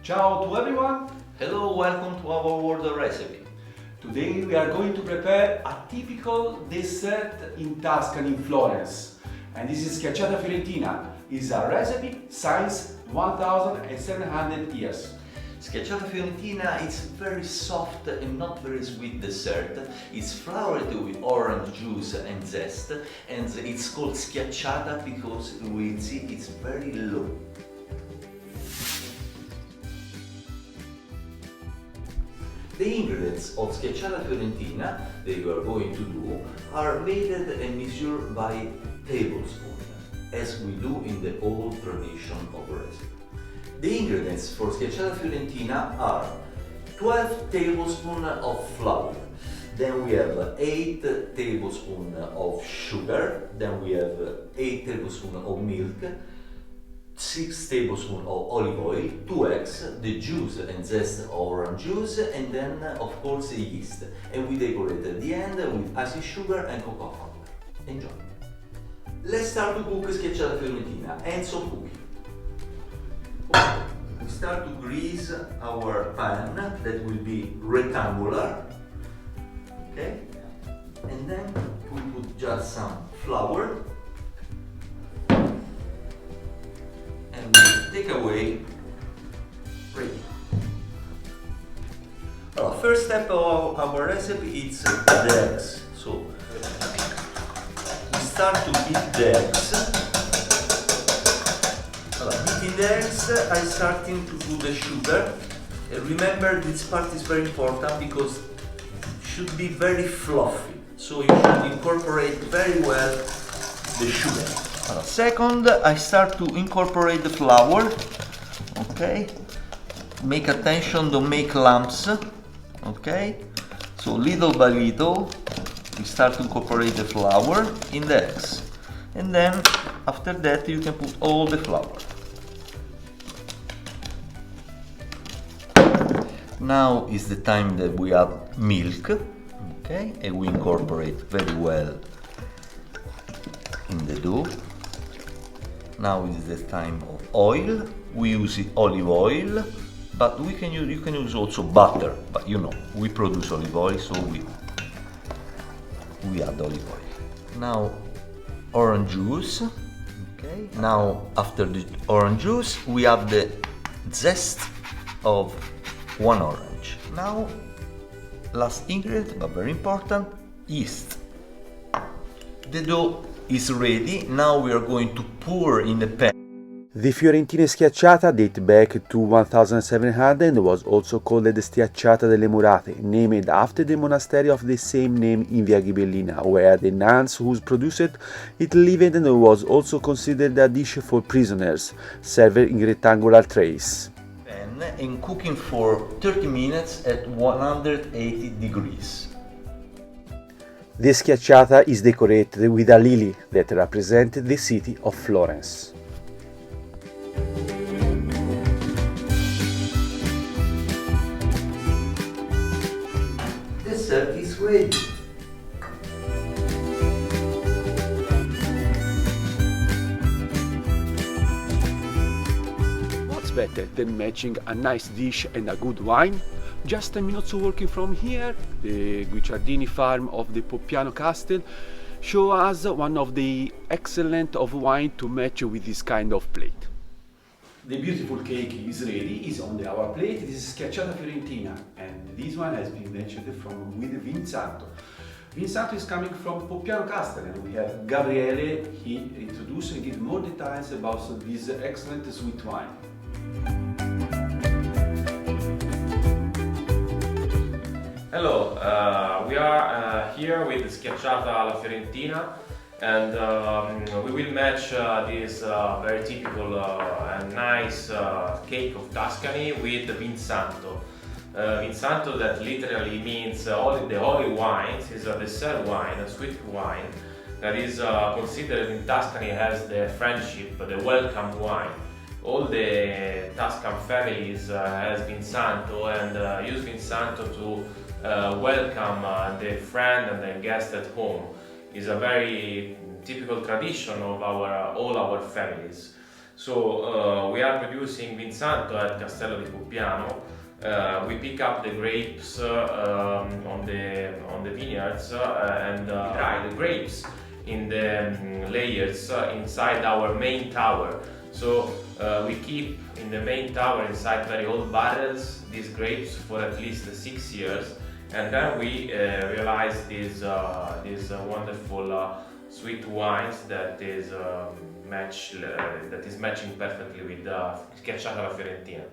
Ciao to everyone! Hello, welcome to our world recipe. Today we are going to prepare a typical dessert in Tuscany, in Florence. And this is schiacciata fiorentina. It's a recipe since 1700 years. Schiacciata fiorentina is very soft and not very sweet dessert. It's flavored with orange juice and zest, and it's called schiacciata because we see it's very low. The ingredients of schiacciata fiorentina that you are going to do are weighed and measured by tablespoon, as we do in the old tradition of recipe. The ingredients for schiacciata fiorentina are 12 tablespoons of flour, then we have 8 tablespoons of sugar, then we have 8 tablespoons of milk, 6 tablespoons of olive oil, 2 eggs, the juice and zest of orange juice, and then of course the yeast. And we decorate at the end with acid sugar and cocoa powder. Enjoy! Let's start to cook schiacciata fiorentina and some cooking. We start to grease our pan that will be rectangular, okay? And then we put just some flour and we take away ready. First step of our recipe is the eggs. So we start to beat the eggs. Beating the eggs, I'm starting to do the sugar. Remember, this part is very important because it should be very fluffy. So you should incorporate very well the sugar. Second, I start to incorporate the flour. Okay. Make attention, don't make lumps. Okay. So little by little, we start to incorporate the flour in the eggs. And then after that you can put all the flour. Now is the time that we add milk, okay, and we incorporate very well in the dough. Now is the time of oil. We use olive oil, but you can use also butter. But you know, we produce olive oil, so we add olive oil. Now orange juice. Okay. Now after the orange juice, we add the zest of 1 orange. Now, last ingredient, but very important, yeast. The dough is ready. Now we are going to pour in the pan. The Fiorentina schiacciata date back to 1700 and was also called the Schiacciata delle Murate, named after the monastery of the same name in Via Ghibellina, where the nuns who produced it lived, and was also considered a dish for prisoners, served in rectangular trays. And cooking for 30 minutes at 180 degrees. The schiacciata is decorated with a lily that represents the city of Florence. Dessert is ready. Better than matching a nice dish and a good wine. Just 10 minutes walking from here, the Guicciardini farm of the Poppiano Castle show us one of the excellent of wine to match with this kind of plate. The beautiful cake is ready, is on our plate. This is schiacciata fiorentina, and this one has been matched with Vinsanto. Vinsanto is coming from Poppiano Castle, and we have Gabriele. He introduced and give more details about this excellent sweet wine. Hello, we are here with Schiacciata alla Fiorentina, and we will match this very typical and nice cake of Tuscany with Vinsanto. Vinsanto, that literally means the holy wines, is a dessert wine, a sweet wine that is considered in Tuscany as the friendship, the welcome wine. All the Tuscan families has Vinsanto and use Vinsanto to welcome the friend and the guest at home. It's a very typical tradition of all our families. So we are producing Vinsanto at Castello di Poppiano. We pick up the grapes on the vineyards and dry the grapes in the layers inside our main tower. So we keep in the main tower inside very old barrels these grapes for at least 6 years, and then we realize these wonderful sweet wines that is matching perfectly with Schiacciata alla Fiorentina.